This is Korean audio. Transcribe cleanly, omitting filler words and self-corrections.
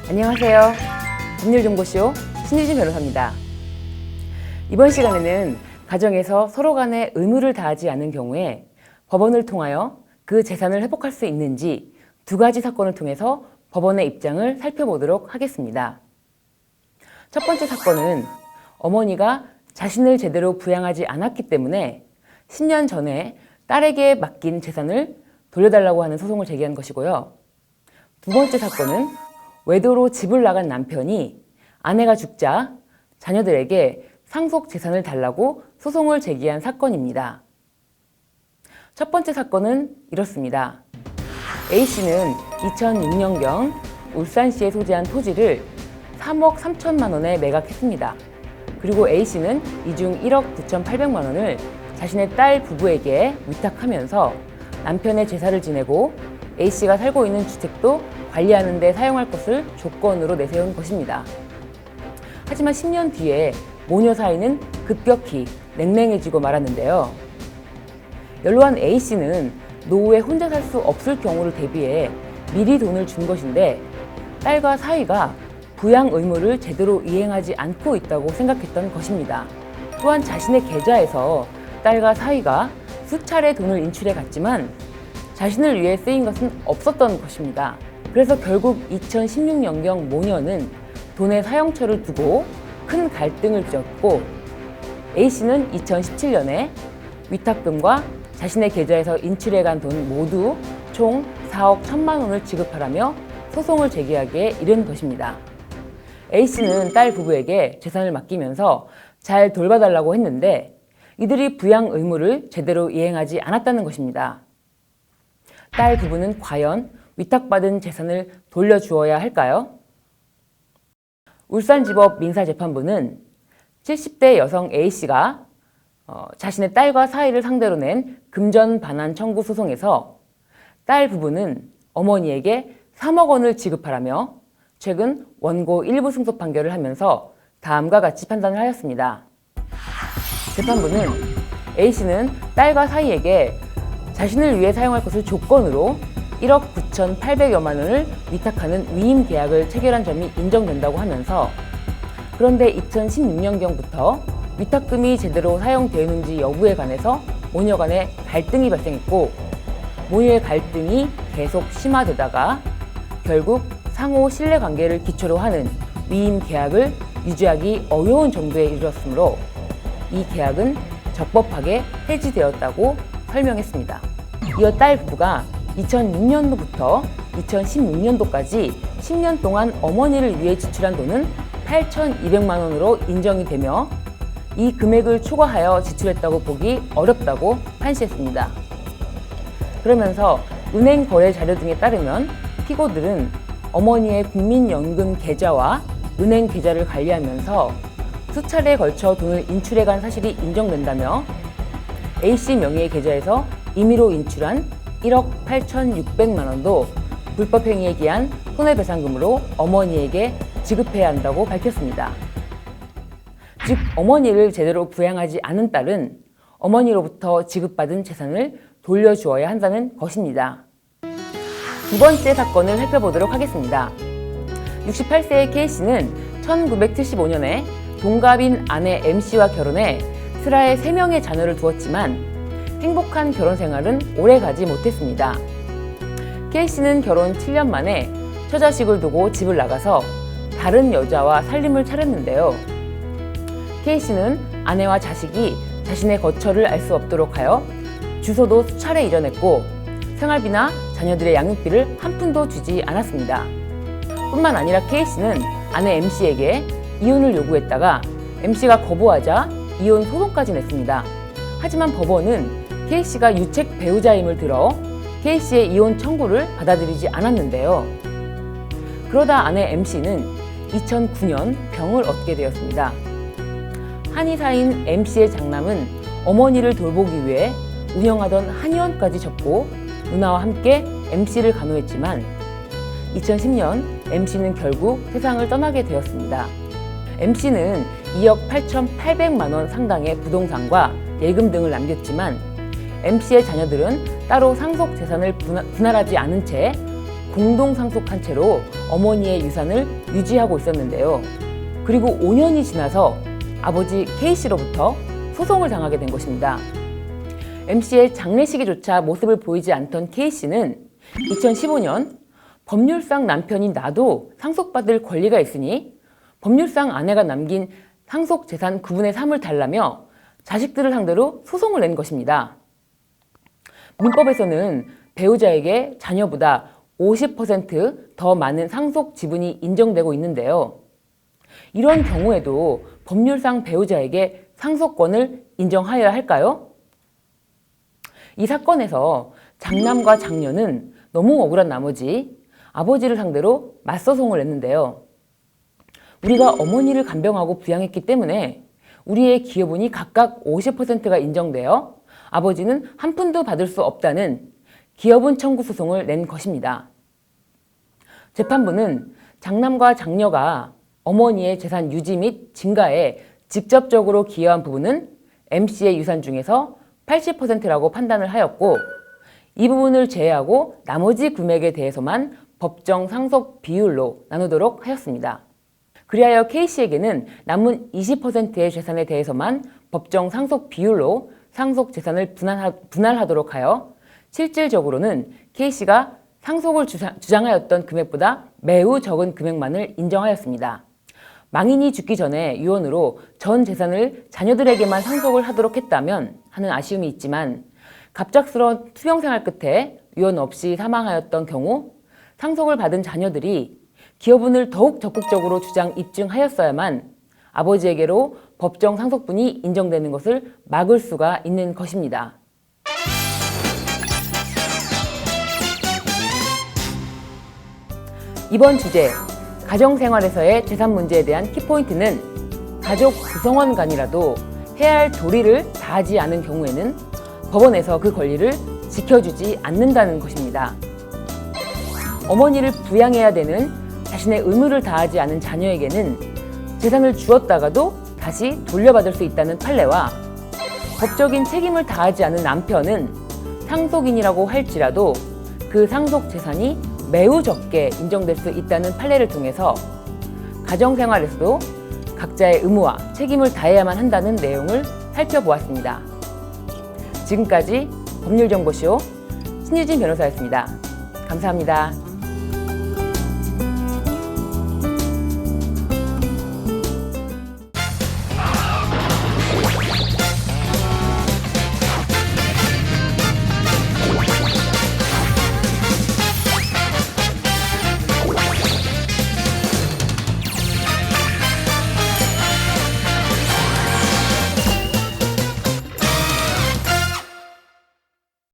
안녕하세요. 법률정보쇼 신유진 변호사입니다. 이번 시간에는 가정에서 서로 간에 의무를 다하지 않은 경우에 법원을 통하여 그 재산을 회복할 수 있는지 두 가지 사건을 통해서 법원의 입장을 살펴보도록 하겠습니다. 첫 번째 사건은 어머니가 자신을 제대로 부양하지 않았기 때문에 10년 전에 딸에게 맡긴 재산을 돌려달라고 하는 소송을 제기한 것이고요. 두 번째 사건은 외도로 집을 나간 남편이 아내가 죽자 자녀들에게 상속 재산을 달라고 소송을 제기한 사건입니다. 첫 번째 사건은 이렇습니다. A씨는 2006년경 울산시에 소재한 토지를 3억 3천만 원에 매각했습니다. 그리고 A씨는 이 중 1억 9,800만 원을 자신의 딸 부부에게 위탁하면서 남편의 제사를 지내고 A씨가 살고 있는 주택도 관리하는 데 사용할 것을 조건으로 내세운 것입니다. 하지만 10년 뒤에 모녀 사이는 급격히 냉랭해지고 말았는데요. 연로한 A씨는 노후에 혼자 살 수 없을 경우를 대비해 미리 돈을 준 것인데 딸과 사위가 부양 의무를 제대로 이행하지 않고 있다고 생각했던 것입니다. 또한 자신의 계좌에서 딸과 사위가 수차례 돈을 인출해 갔지만 자신을 위해 쓰인 것은 없었던 것입니다. 그래서 결국 2016년경 모녀는 돈의 사용처를 두고 큰 갈등을 빚었고 A씨는 2017년에 위탁금과 자신의 계좌에서 인출해간 돈 모두 총 4억 1천만 원을 지급하라며 소송을 제기하기에 이른 것입니다. A씨는 딸 부부에게 재산을 맡기면서 잘 돌봐달라고 했는데 이들이 부양 의무를 제대로 이행하지 않았다는 것입니다. 딸 부부는 과연 위탁받은 재산을 돌려주어야 할까요? 울산지법 민사재판부는 70대 여성 A씨가 자신의 딸과 사위를 상대로 낸 금전 반환 청구 소송에서 딸 부부는 어머니에게 3억 원을 지급하라며 최근 원고 일부 승소 판결을 하면서 다음과 같이 판단을 하였습니다. 재판부는 A씨는 딸과 사위에게 자신을 위해 사용할 것을 조건으로 1억 9,800여만 원을 위탁하는 위임 계약을 체결한 점이 인정된다고 하면서 그런데 2016년경부터 위탁금이 제대로 사용되었는지 여부에 관해서 모녀 간에 갈등이 발생했고 모녀의 갈등이 계속 심화되다가 결국 상호 신뢰관계를 기초로 하는 위임 계약을 유지하기 어려운 정도에 이르렀으므로 이 계약은 적법하게 해지되었다고 설명했습니다. 이어 딸 부부가 2006년도부터 2016년도까지 10년 동안 어머니를 위해 지출한 돈은 8,200만 원으로 인정이 되며 이 금액을 초과하여 지출했다고 보기 어렵다고 판시했습니다. 그러면서 은행 거래 자료 등에 따르면 피고들은 어머니의 국민연금 계좌와 은행 계좌를 관리하면서 수차례에 걸쳐 돈을 인출해간 사실이 인정된다며 A씨 명의의 계좌에서 임의로 인출한 1억 8,600만 원도 불법행위에 기한 손해배상금으로 어머니에게 지급해야 한다고 밝혔습니다. 즉 어머니를 제대로 부양하지 않은 딸은 어머니로부터 지급받은 재산을 돌려주어야 한다는 것입니다. 두 번째 사건을 살펴보도록 하겠습니다. 68세의 K씨는 1975년에 동갑인 아내 M씨와 결혼해 슬하에 3명의 자녀를 두었지만 행복한 결혼 생활은 오래 가지 못했습니다. K씨는 결혼 7년 만에 처자식을 두고 집을 나가서 다른 여자와 살림을 차렸는데요. K씨는 아내와 자식이 자신의 거처를 알 수 없도록 하여 주소도 수차례 이전했고 생활비나 자녀들의 양육비를 한 푼도 주지 않았습니다. 뿐만 아니라 K씨는 아내 M씨에게 이혼을 요구했다가 M씨가 거부하자 이혼 소송까지 냈습니다. 하지만 법원은 K씨가 유책 배우자임을 들어 K씨의 이혼 청구를 받아들이지 않았는데요. 그러다 아내 M씨는 2009년 병을 얻게 되었습니다. 한의사인 M씨의 장남은 어머니를 돌보기 위해 운영하던 한의원까지 접고 누나와 함께 M씨를 간호했지만 2010년 M씨는 결국 세상을 떠나게 되었습니다. M씨는 2억 8,800만 원 상당의 부동산과 예금 등을 남겼지만 M씨의 자녀들은 따로 상속 재산을 분할하지 않은 채 공동 상속한 채로 어머니의 유산을 유지하고 있었는데요. 그리고 5년이 지나서 아버지 K씨로부터 소송을 당하게 된 것입니다. M씨의 장례식에조차 모습을 보이지 않던 K씨는 2015년 법률상 남편인 나도 상속받을 권리가 있으니 법률상 아내가 남긴 상속재산 9분의 3을 달라며 자식들을 상대로 소송을 낸 것입니다. 민법에서는 배우자에게 자녀보다 50% 더 많은 상속 지분이 인정되고 있는데요. 이런 경우에도 법률상 배우자에게 상속권을 인정하여야 할까요? 이 사건에서 장남과 장녀는 너무 억울한 나머지 아버지를 상대로 맞소송을 냈는데요. 우리가 어머니를 간병하고 부양했기 때문에 우리의 기여분이 각각 50%가 인정되어 아버지는 한 푼도 받을 수 없다는 기여분 청구 소송을 낸 것입니다. 재판부는 장남과 장녀가 어머니의 재산 유지 및 증가에 직접적으로 기여한 부분은 M씨의 유산 중에서 80%라고 판단을 하였고, 이 부분을 제외하고 나머지 금액에 대해서만 법정 상속 비율로 나누도록 하였습니다. 그리하여 K씨에게는 남은 20%의 재산에 대해서만 법정 상속 비율로 상속 재산을 분할하도록 하여 실질적으로는 K씨가 상속을 주장하였던 금액보다 매우 적은 금액만을 인정하였습니다. 망인이 죽기 전에 유언으로 전 재산을 자녀들에게만 상속을 하도록 했다면 하는 아쉬움이 있지만, 갑작스러운 투병생활 끝에 유언 없이 사망하였던 경우 상속을 받은 자녀들이 기여분을 더욱 적극적으로 입증하였어야만 아버지에게로 법정 상속분이 인정되는 것을 막을 수가 있는 것입니다. 이번 주제, 가정생활에서의 재산 문제에 대한 키포인트는 가족 구성원 간이라도 해야 할 도리를 다하지 않은 경우에는 법원에서 그 권리를 지켜주지 않는다는 것입니다. 어머니를 부양해야 되는 자신의 의무를 다하지 않은 자녀에게는 재산을 주었다가도 다시 돌려받을 수 있다는 판례와, 법적인 책임을 다하지 않은 남편은 상속인이라고 할지라도 그 상속 재산이 매우 적게 인정될 수 있다는 판례를 통해서 가정생활에서도 각자의 의무와 책임을 다해야만 한다는 내용을 살펴보았습니다. 지금까지 법률정보쇼 신유진 변호사였습니다. 감사합니다.